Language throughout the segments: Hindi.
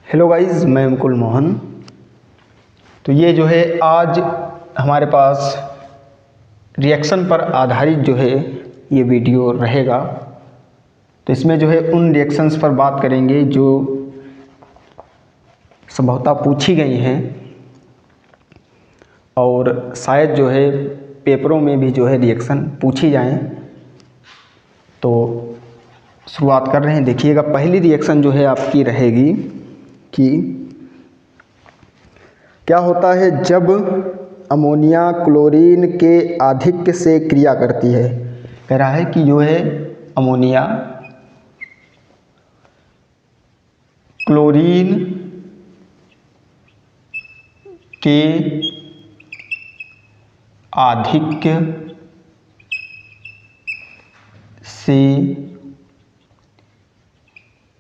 हेलो गाइस, मैं मुकुल मोहन। तो ये जो है आज हमारे पास रिएक्शन पर आधारित जो है ये वीडियो रहेगा। तो इसमें जो है उन रिएक्शंस पर बात करेंगे जो संभवतः पूछी गई हैं और शायद जो है पेपरों में भी जो है रिएक्शन पूछी जाएं। तो शुरुआत कर रहे हैं। देखिएगा, पहली रिएक्शन जो है आपकी रहेगी कि क्या होता है जब अमोनिया क्लोरीन के आधिक्य से क्रिया करती है। कह रहा है कि जो है अमोनिया क्लोरीन के आधिक्य से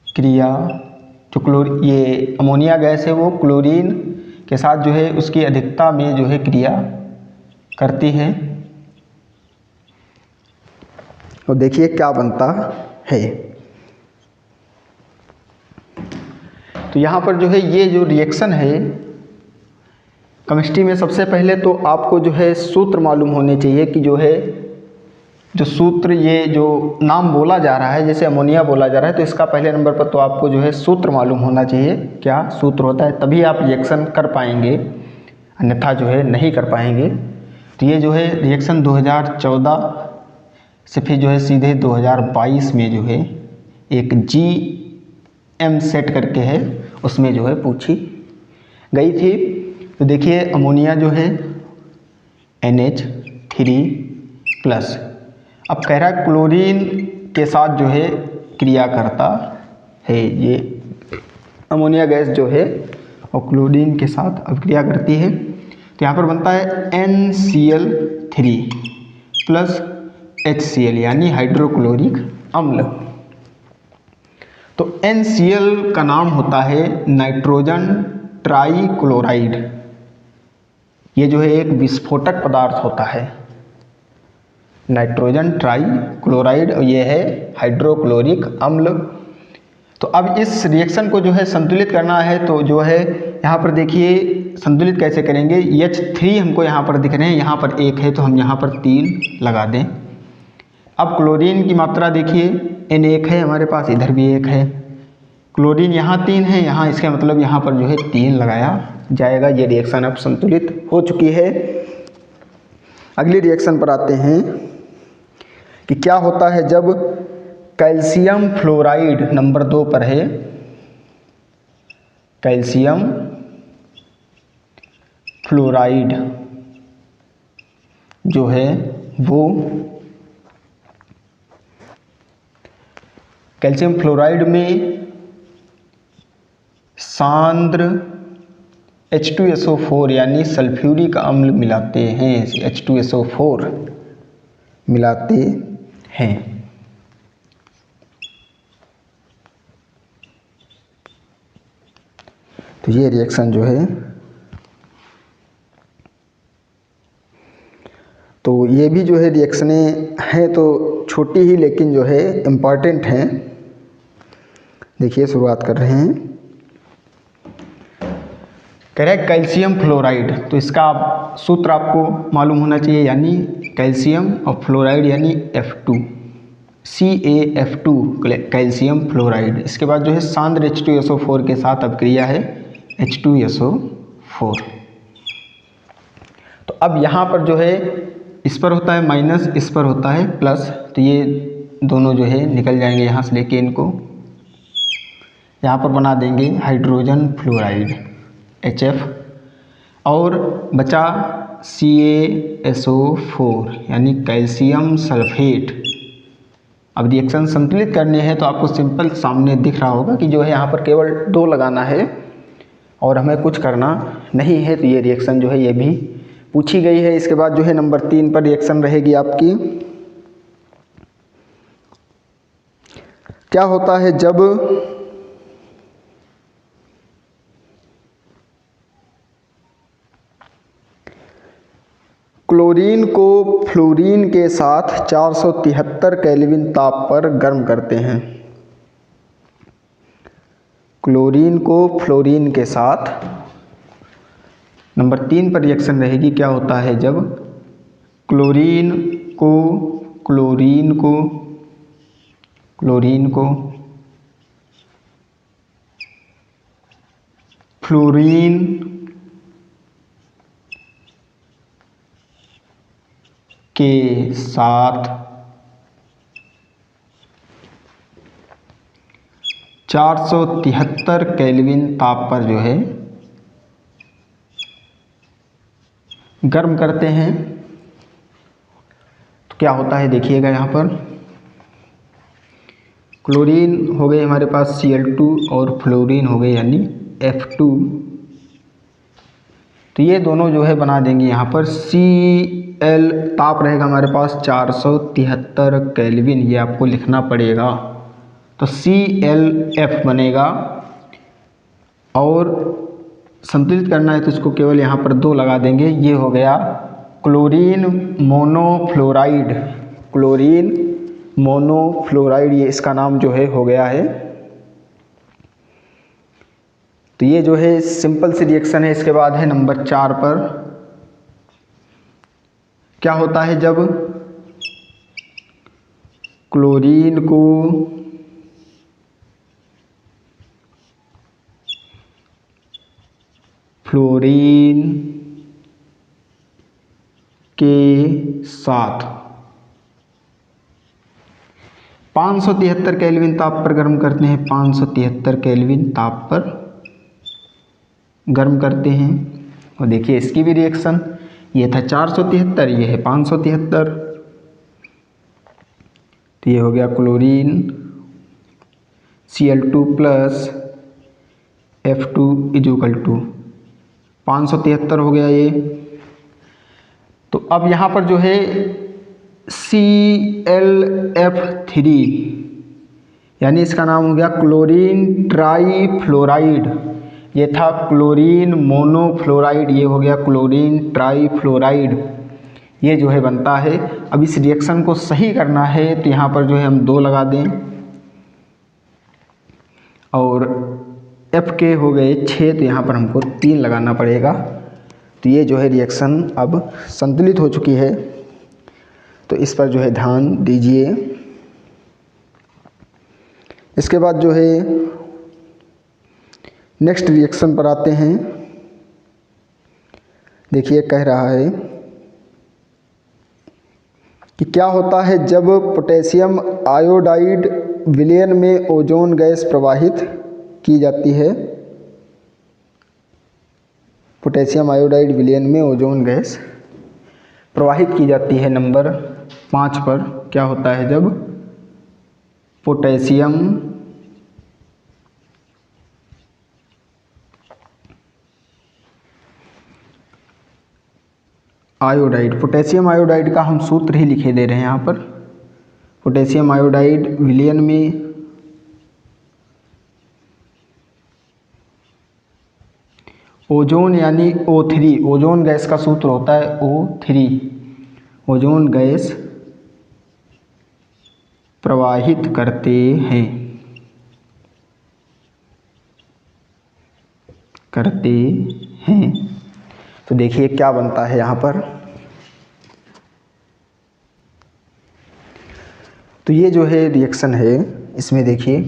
क्रिया, जो ये अमोनिया गैस है वो क्लोरीन के साथ जो है उसकी अधिकता में जो है क्रिया करती है। और देखिए क्या बनता है। तो यहाँ पर जो है ये जो रिएक्शन है केमिस्ट्री में, सबसे पहले तो आपको जो है सूत्र मालूम होने चाहिए कि जो है जो सूत्र, ये जो नाम बोला जा रहा है, जैसे अमोनिया बोला जा रहा है, तो इसका पहले नंबर पर तो आपको जो है सूत्र मालूम होना चाहिए। क्या सूत्र होता है, तभी आप रिएक्शन कर पाएंगे, अन्यथा जो है नहीं कर पाएंगे। तो ये जो है रिएक्शन 2014 से फिर जो है सीधे 2022 में जो है एक GM सेट करके है, उसमें जो है पूछी गई थी। तो देखिए अमोनिया जो है NH3+। अब कह रहा है क्लोरीन के साथ जो है क्रिया करता है। ये अमोनिया गैस जो है और क्लोरीन के साथ अब क्रिया करती है। तो यहाँ पर बनता है NCl3 प्लस HCl यानी हाइड्रोक्लोरिक अम्ल। तो NCl का नाम होता है नाइट्रोजन ट्राइक्लोराइड। ये जो है एक विस्फोटक पदार्थ होता है, नाइट्रोजन ट्राइक्लोराइड, और ये है हाइड्रोक्लोरिक अम्ल। तो अब इस रिएक्शन को जो है संतुलित करना है, तो जो है यहाँ पर देखिए संतुलित कैसे करेंगे। H3 हमको यहाँ पर दिख रहे हैं, यहाँ पर 1 है तो हम यहाँ पर 3 लगा दें। अब क्लोरीन की मात्रा देखिए, N1 है हमारे पास, इधर भी 1 है। क्लोरीन यहाँ 3 है, यहाँ इसका मतलब यहाँ पर जो है 3 लगाया जाएगा। ये रिएक्शन अब संतुलित हो चुकी है। अगली रिएक्शन पर आते हैं कि क्या होता है जब कैल्शियम फ्लोराइड, नंबर 2 पर है, कैल्शियम फ्लोराइड जो है वो कैल्शियम फ्लोराइड में सांद्र H2SO4 यानी सल्फ्यूरिक अम्ल मिलाते हैं, H2SO4 मिलाते हैं। तो ये रिएक्शन जो है, तो ये भी जो है रिएक्शनें हैं तो छोटी ही, लेकिन जो है इम्पॉर्टेंट हैं। देखिए शुरुआत कर रहे हैं। कह रहे हैं कैल्शियम फ्लोराइड, तो इसका सूत्र आपको मालूम होना चाहिए, यानी कैल्शियम और फ्लोराइड यानी F2, CaF2 कैल्शियम फ्लोराइड। इसके बाद जो है सांद्र H2SO4 के साथ अब क्रिया है H2SO4। तो अब यहाँ पर जो है इस पर होता है माइनस, इस पर होता है प्लस, तो ये दोनों जो है निकल जाएंगे यहाँ से, लेके इनको यहाँ पर बना देंगे हाइड्रोजन फ्लोराइड HF, और बचा CaSO4 यानी कैल्शियम सल्फेट। अब रिएक्शन संतुलित करने हैं तो आपको सिंपल सामने दिख रहा होगा कि जो है यहाँ पर केवल 2 लगाना है और हमें कुछ करना नहीं है। तो ये रिएक्शन जो है ये भी पूछी गई है। इसके बाद जो है नंबर 3 पर रिएक्शन रहेगी आपकी। क्या होता है जब क्लोरीन को फ्लोरीन के साथ 473 केल्विन ताप पर गर्म करते हैं। क्लोरीन को फ्लोरीन के साथ, नंबर 3 पर रिएक्शन रहेगी क्या होता है जब क्लोरीन को फ्लोरीन के साथ 473 केल्विन ताप पर जो है गर्म करते हैं तो क्या होता है देखिएगा। यहाँ पर क्लोरीन हो गए हमारे पास Cl2 और फ्लोरीन हो गए यानी F2, तो ये दोनों जो है बना देंगे यहाँ पर Cl, ताप रहेगा हमारे पास 473 केल्विन, ये आपको लिखना पड़ेगा, तो ClF बनेगा। और संतुलित करना है तो इसको केवल यहाँ पर 2 लगा देंगे, ये हो गया क्लोरीन मोनोफ्लोराइड, ये इसका नाम जो है हो गया है। तो ये जो है सिंपल सी रिएक्शन है। इसके बाद है नंबर 4 पर, क्या होता है जब क्लोरीन को फ्लोरीन के साथ 573 केल्विन ताप पर गर्म करते हैं, 573 केल्विन ताप पर गर्म करते हैं। और देखिए इसकी भी रिएक्शन, ये था 473, ये है 573, तो ये हो गया क्लोरीन Cl2 प्लस F2 = 573 हो गया ये। तो अब यहाँ पर जो है ClF3 यानी इसका नाम हो गया क्लोरीन ट्राईफ्लोराइड, ये था क्लोरीन मोनोफ्लोराइड, ये हो गया क्लोरीन ट्राईफ्लोराइड, ये जो है बनता है। अब इस रिएक्शन को सही करना है तो यहाँ पर जो है हम 2 लगा दें और F के हो गए 6, तो यहाँ पर हमको 3 लगाना पड़ेगा। तो ये जो है रिएक्शन अब संतुलित हो चुकी है, तो इस पर जो है ध्यान दीजिए। इसके बाद जो है नेक्स्ट रिएक्शन पर आते हैं। देखिए कह रहा है कि क्या होता है जब पोटेशियम आयोडाइड विलयन में ओजोन गैस प्रवाहित की जाती है। पोटेशियम आयोडाइड विलयन में ओजोन गैस प्रवाहित की जाती है। नंबर 5 पर क्या होता है जब पोटेशियम आयोडाइड का हम सूत्र ही लिखे दे रहे हैं यहाँ पर। पोटेशियम आयोडाइड विलयन में ओजोन यानी O3, ओजोन गैस का सूत्र होता है O3, ओजोन गैस प्रवाहित करते हैं। तो देखिए क्या बनता है यहाँ पर। तो ये जो है रिएक्शन है, इसमें देखिए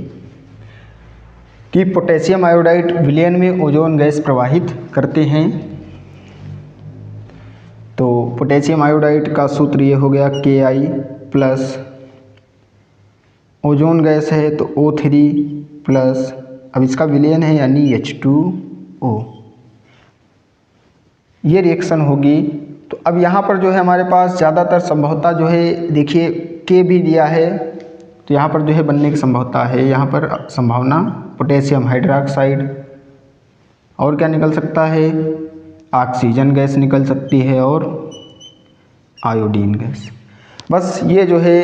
कि पोटेशियम आयोडाइड विलयन में ओजोन गैस प्रवाहित करते हैं। तो पोटेशियम आयोडाइड का सूत्र ये हो गया Ki प्लस ओजोन गैस है तो O3 प्लस, अब इसका विलयन है यानी H2O, ये रिएक्शन होगी। तो अब यहाँ पर जो है हमारे पास ज़्यादातर संभवता जो है देखिए K भी दिया है, तो यहाँ पर जो है बनने की संभवता है, यहाँ पर संभावना पोटेशियम हाइड्रोक्साइड, और क्या निकल सकता है, ऑक्सीजन गैस निकल सकती है और आयोडीन गैस। बस ये जो है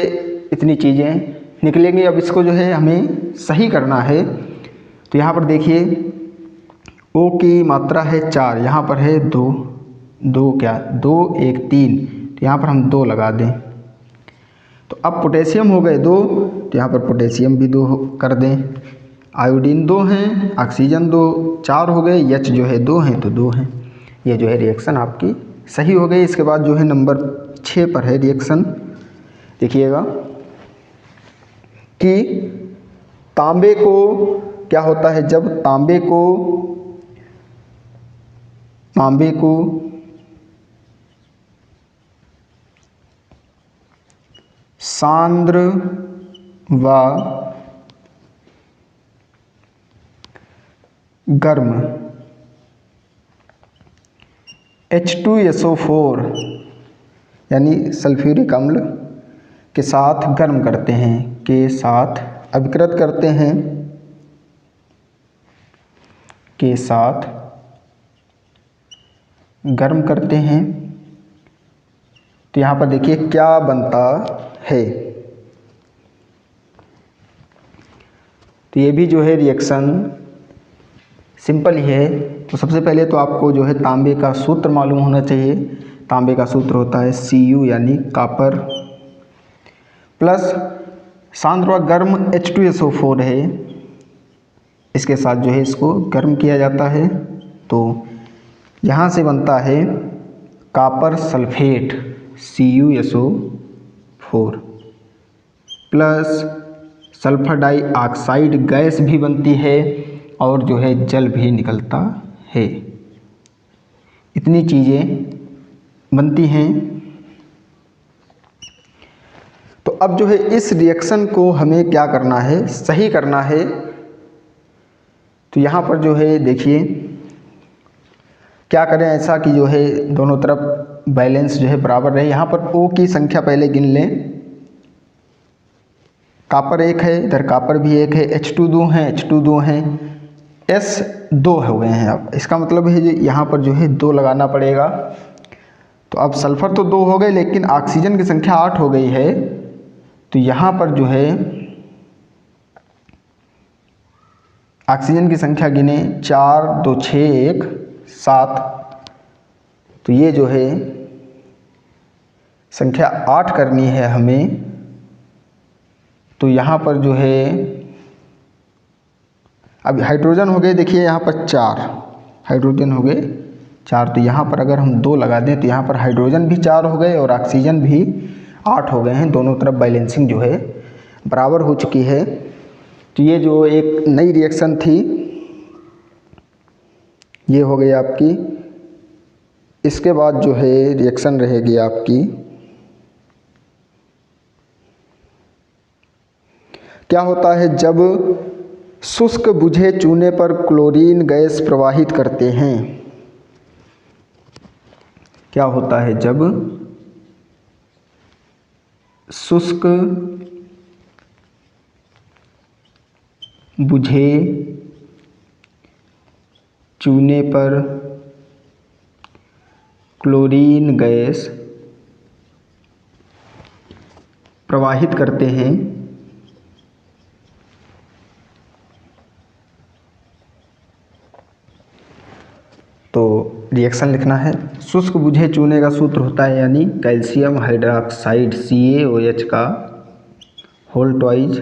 इतनी चीज़ें निकलेंगी। अब इसको जो है हमें सही करना है। तो यहाँ पर देखिए O की मात्रा है 4, यहाँ पर है 2, 2 1 3, तो यहाँ पर हम 2 लगा दें। तो अब पोटेशियम हो गए 2, तो यहाँ पर पोटेशियम भी 2 कर दें। आयोडीन 2 हैं, ऑक्सीजन 2, 4 हो गए, H जो है 2 हैं तो 2 हैं। ये जो है रिएक्शन आपकी सही हो गई। इसके बाद जो है नंबर 6 पर है रिएक्शन, देखिएगा कि तांबे को क्या होता है जब तांबे को सांद्र व गर्म H2SO4 यानी सल्फ्यूरिक अम्ल के साथ गर्म करते हैं, के साथ अभिकृत करते हैं, के साथ गर्म करते हैं, तो यहाँ पर देखिए क्या बनता है। तो ये भी जो है रिएक्शन सिंपल ही है। तो सबसे पहले तो आपको जो है तांबे का सूत्र मालूम होना चाहिए। तांबे का सूत्र होता है Cu यानी कॉपर प्लस सांद्र व गर्म H2SO4 है, इसके साथ जो है इसको गर्म किया जाता है, तो यहाँ से बनता है copper sulphate CuSO4 plus sulphur dioxide gas भी बनती है और जो है जल भी निकलता है। इतनी चीज़ें बनती हैं। तो अब जो है इस रिएक्शन को हमें क्या करना है, सही करना है। तो यहाँ पर जो है देखिए क्या करें ऐसा कि जो है दोनों तरफ बैलेंस जो है बराबर रहे। यहाँ पर O की संख्या पहले गिन लें। कॉपर 1 है, इधर कॉपर भी 1 है, H2 2 हैं, H2 2 हैं, S 2 हो गए हैं। अब इसका मतलब है यहाँ पर जो है 2 लगाना पड़ेगा। तो अब सल्फर तो 2 हो गए, लेकिन ऑक्सीजन की संख्या 8 हो गई है। तो यहाँ पर जो है ऑक्सीजन की संख्या गिने 4 2 6 1 7, तो ये जो है संख्या 8 करनी है हमें। तो यहाँ पर जो है अब हाइड्रोजन हो गए, देखिए यहाँ पर 4 हाइड्रोजन हो गए 4, तो यहाँ पर अगर हम 2 लगा दें तो यहाँ पर हाइड्रोजन भी 4 हो गए और ऑक्सीजन भी 8 हो गए हैं। दोनों तरफ बैलेंसिंग जो है बराबर हो चुकी है। तो ये जो एक नई रिएक्शन थी ये हो गई आपकी। इसके बाद जो है रिएक्शन रहेगी आपकी, क्या होता है जब शुष्क बुझे चूने पर क्लोरीन गैस प्रवाहित करते हैं। क्या होता है जब शुष्क बुझे चूने पर क्लोरीन गैस प्रवाहित करते हैं, तो रिएक्शन लिखना है। शुष्क बुझे चूने का सूत्र होता है यानी कैल्शियम हाइड्रोक्साइड CaOH का होल ट्वाइज।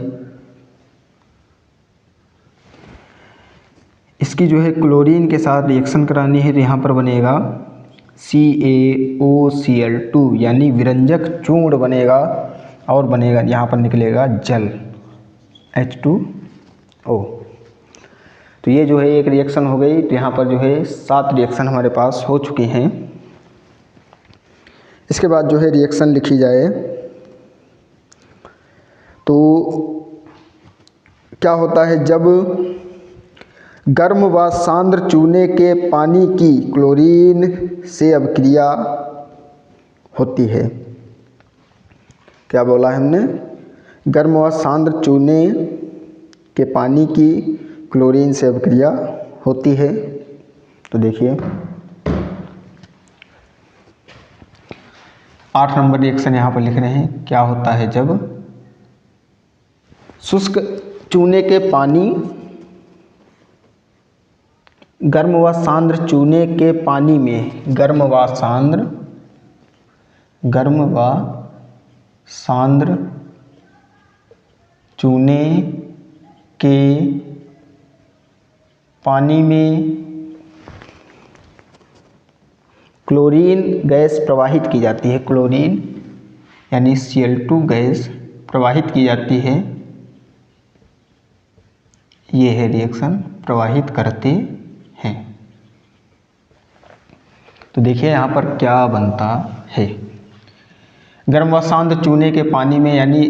इसकी जो है क्लोरीन के साथ रिएक्शन करानी है, तो यहाँ पर बनेगा CaOCl2 यानी विरंजक चूर्ण बनेगा और बनेगा यहाँ पर निकलेगा जल H2O। तो ये जो है एक रिएक्शन हो गई। तो यहाँ पर जो है 7 रिएक्शन हमारे पास हो चुके हैं। इसके बाद जो है रिएक्शन लिखी जाए तो क्या होता है जब गर्म व सांद्र चूने के पानी की क्लोरीन से अभिक्रिया होती है। क्या बोला है हमने, गर्म व सांद्र चूने के पानी की क्लोरीन से अभिक्रिया होती है। तो देखिए 8 नंबर रिएक्शन यहाँ पर लिख रहे हैं। क्या होता है जब शुष्क चूने के पानी गर्म व सांद्र चूने के पानी में गर्म व सांद्र चूने के पानी में क्लोरीन गैस प्रवाहित की जाती है, क्लोरीन यानी Cl2 गैस प्रवाहित की जाती है, ये है रिएक्शन प्रवाहित करते हैं। तो देखिए यहाँ पर क्या बनता है। गर्म व शांत चूने के पानी में, यानी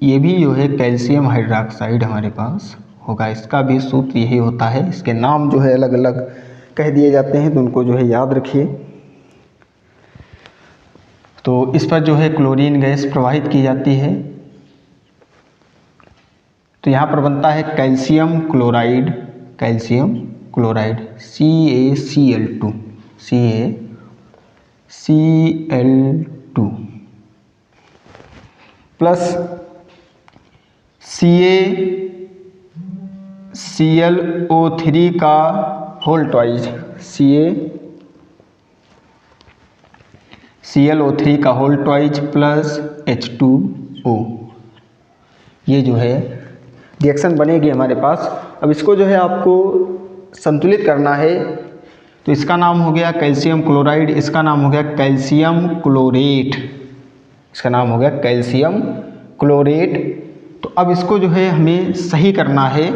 ये भी जो है कैल्शियम हाइड्रोक्साइड हमारे पास होगा, इसका भी सूत्र यही होता है। इसके नाम जो है अलग अलग कह दिए जाते हैं, तो उनको जो है याद रखिए। तो इस पर जो है क्लोरीन गैस प्रवाहित की जाती है, तो यहाँ पर बनता है calcium chloride, calcium chloride CaCl2, CaCl2 plus CaClO3 का होल ट्वाइज, CaClO3 का होल ट्वाइज प्लस H2O, ये जो है रिएक्शन बनेगी हमारे पास। अब इसको जो है आपको संतुलित करना है, तो इसका नाम हो गया कैल्शियम क्लोराइड, इसका नाम हो गया कैल्शियम क्लोरेट, इसका नाम हो गया कैल्शियम क्लोरेट। तो अब इसको जो है हमें सही करना है।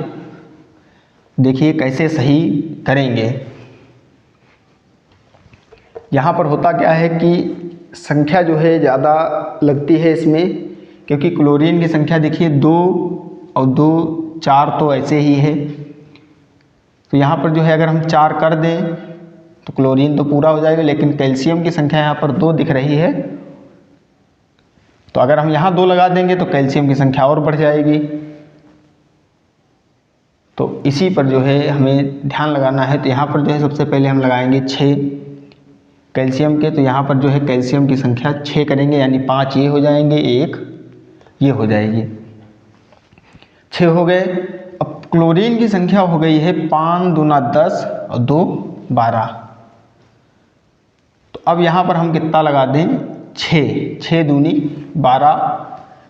देखिए कैसे सही करेंगे। यहाँ पर होता क्या है कि संख्या जो है ज़्यादा लगती है इसमें, क्योंकि क्लोरीन की संख्या देखिए 2 और 2 4 तो ऐसे ही है। तो यहाँ पर जो है अगर हम 4 कर दें तो क्लोरीन तो पूरा हो जाएगा, लेकिन कैल्शियम की संख्या यहाँ पर 2 दिख रही है, तो अगर हम यहाँ 2 लगा देंगे तो कैल्शियम की संख्या और बढ़ जाएगी। तो इसी पर जो है हमें ध्यान लगाना है। तो यहाँ पर जो है सबसे पहले हम लगाएंगे 6 कैल्शियम के, तो यहाँ पर जो है कैल्शियम की संख्या 6 करेंगे, यानी 5 ये हो जाएंगे, 1 ये हो जाएगी, 6 हो गए। अब क्लोरीन की संख्या हो गई है 5 दूना 10 और 2 12। तो अब यहाँ पर हम कितना लगा दें, 6 दूनी 12।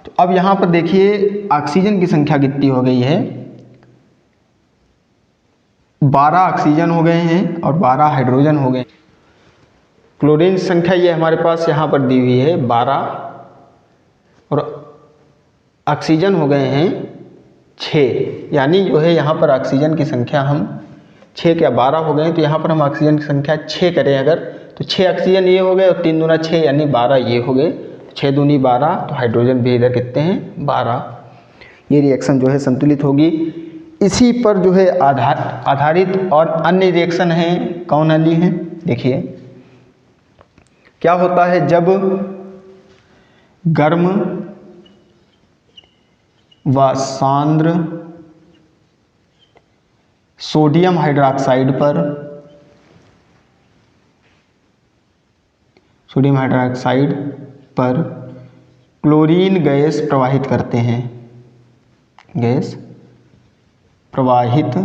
तो अब यहाँ पर देखिए ऑक्सीजन की संख्या कितनी हो गई है, 12 ऑक्सीजन हो गए हैं और 12 हाइड्रोजन हो गए। क्लोरीन की संख्या ये हमारे पास यहाँ पर दी हुई है 12 और ऑक्सीजन हो गए हैं 6, यानी जो है यहाँ पर ऑक्सीजन की संख्या हम 6 क्या 12 हो गए। तो यहाँ पर हम ऑक्सीजन की संख्या 6 करें अगर, तो 6 ऑक्सीजन ये हो गए और 3 दूना 6 यानी 12 ये हो गए, 6 दूनी 12। तो हाइड्रोजन भी इधर कितने हैं, 12। ये रिएक्शन जो है संतुलित होगी। इसी पर जो है आधारित और अन्य रिएक्शन हैं, कौन वाली हैं, देखिए क्या होता है जब गर्म व सांद्र सोडियम हाइड्रोक्साइड पर क्लोरीन गैस प्रवाहित करते हैं, गैस प्रवाहित।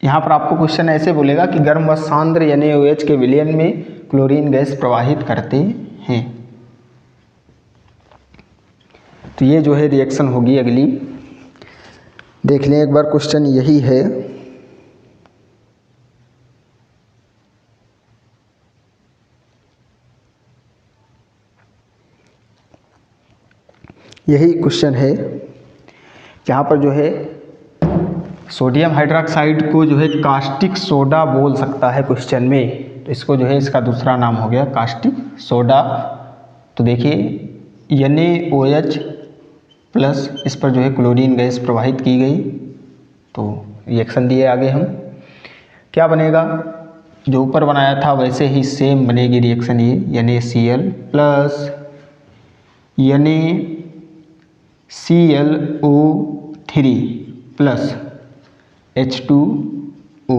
यहाँ पर आपको क्वेश्चन ऐसे बोलेगा कि गर्म व सांद्र NaOH के विलयन में क्लोरीन गैस प्रवाहित करते हैं। तो ये जो है रिएक्शन होगी अगली, देख लें एक बार, क्वेश्चन यही है। यही क्वेश्चन है, जहाँ पर जो है सोडियम हाइड्रोक्साइड को जो है कास्टिक सोडा बोल सकता है क्वेश्चन में, तो इसको जो है इसका दूसरा नाम हो गया कास्टिक सोडा। तो देखिए NaOH प्लस इस पर जो है क्लोरीन गैस प्रवाहित की गई, तो रिएक्शन दिए आगे हम, क्या बनेगा, जो ऊपर बनाया था वैसे ही सेम बनेगी रिएक्शन ये, NaCl plus NaClO3 plus H2O।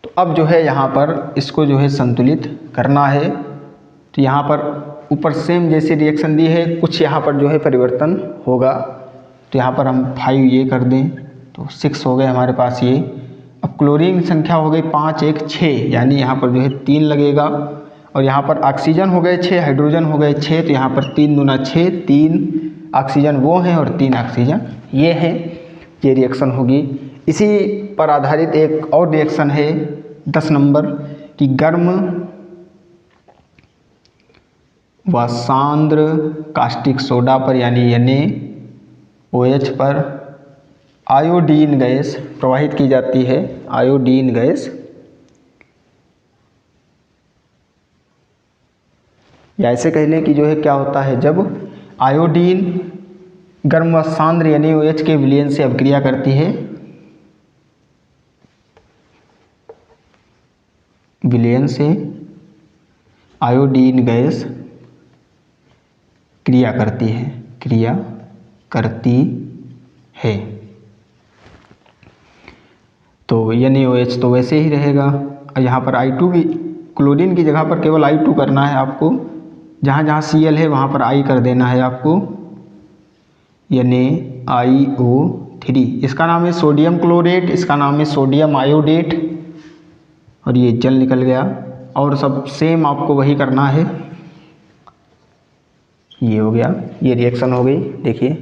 तो अब जो है यहाँ पर इसको जो है संतुलित करना है। तो यहाँ पर ऊपर सेम जैसे रिएक्शन दी है, कुछ यहाँ पर जो है परिवर्तन होगा। तो यहाँ पर हम 5 ये कर दें तो 6 हो गए हमारे पास ये। अब क्लोरीन की संख्या हो गई 5 1 6, यानी यहाँ पर जो है 3 लगेगा। और यहाँ पर ऑक्सीजन हो गए 6, हाइड्रोजन हो गए 6, तो यहाँ पर 3 दूना 6, 3 ऑक्सीजन वो हैं और 3 ऑक्सीजन ये हैं। ये रिएक्शन होगी। इसी पर आधारित एक और रिएक्शन है 10 नंबर कि गर्म व सांद्र कास्टिक सोडा पर यानी NaOH पर आयोडीन गैस प्रवाहित की जाती है। आयोडीन गैस या ऐसे कह लें कि जो है क्या होता है, जब आयोडीन गर्म व सांद्र NaOH के विलयन से अभिक्रिया करती है, विलयन से आयोडीन गैस क्रिया करती है तो NaOH तो वैसे ही रहेगा। और यहाँ पर I2 की क्लोरीन की जगह पर केवल I2 करना है आपको, जहाँ जहाँ Cl है वहाँ पर I कर देना है आपको, NaIO3। इसका नाम है सोडियम क्लोरेट, इसका नाम है सोडियम आयोडेट, और ये जल निकल गया। और सब सेम आपको वही करना है। ये हो गया, ये रिएक्शन हो गई। देखिए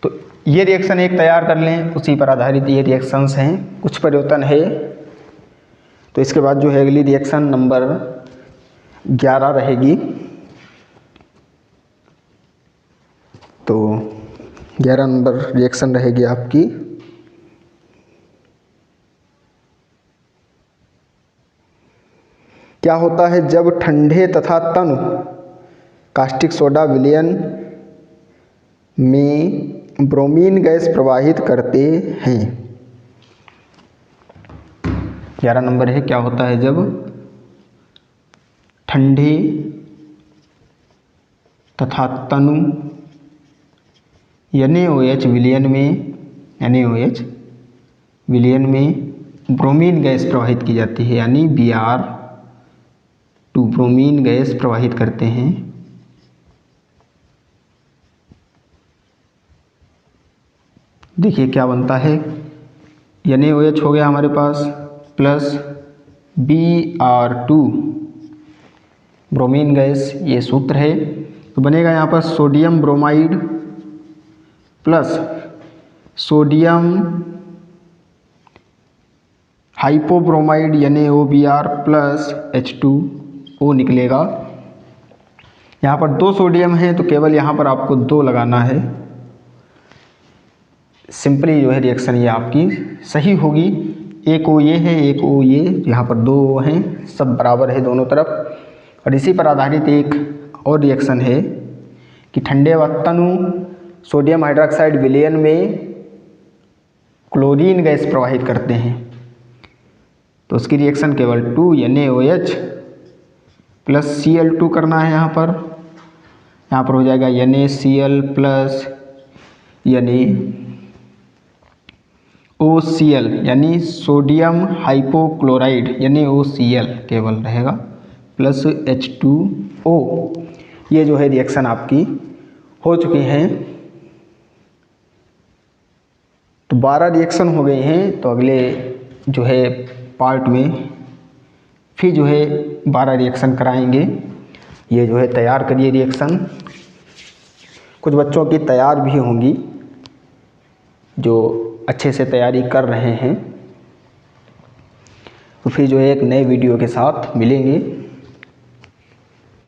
तो ये रिएक्शन एक तैयार कर लें, उसी पर आधारित ये रिएक्शंस हैं, कुछ परिवर्तन है। तो इसके बाद जो है अगली रिएक्शन नंबर 11 रहेगी। तो 11 नंबर रिएक्शन रहेगी आपकी क्या होता है जब ठंडे तथा तनु कास्टिक सोडा विलयन में ब्रोमीन गैस प्रवाहित करते हैं। 11 नंबर है क्या होता है जब ठंडे तथा तनु NaOH विलयन में ब्रोमीन गैस प्रवाहित की जाती है, यानी Br2 ब्रोमीन गैस प्रवाहित करते हैं। देखिए क्या बनता है, NaOH हो गया हमारे पास प्लस Br2 ब्रोमीन गैस, ये सूत्र है। तो बनेगा यहाँ पर sodium bromide plus sodium hypobromide NaOBr plus H2O निकलेगा। यहाँ पर 2 सोडियम है तो केवल यहाँ पर आपको 2 लगाना है। सिंपली जो है रिएक्शन ये आपकी सही होगी। एक O ये है, एक O ये, यहाँ पर 2 हैं, सब बराबर है दोनों तरफ। और इसी पर आधारित एक और रिएक्शन है कि ठंडे व तनु सोडियम हाइड्रोक्साइड विलयन में क्लोरीन गैस प्रवाहित करते हैं। तो उसकी रिएक्शन केवल 2 NaOH प्लस Cl2 करना है। यहाँ पर हो जाएगा NaCl प्लस NaOCl यानी सोडियम हाइपोक्लोराइड NaOCl केवल रहेगा प्लस H2O। ये जो है रिएक्शन आपकी हो चुकी हैं। तो 12 रिएक्शन हो गए हैं। तो अगले जो है पार्ट में फिर जो है 12 रिएक्शन कराएंगे। ये जो है तैयार करिए रिएक्शन। कुछ बच्चों की तैयार भी होंगी जो अच्छे से तैयारी कर रहे हैं। तो फिर जो है एक नए वीडियो के साथ मिलेंगे।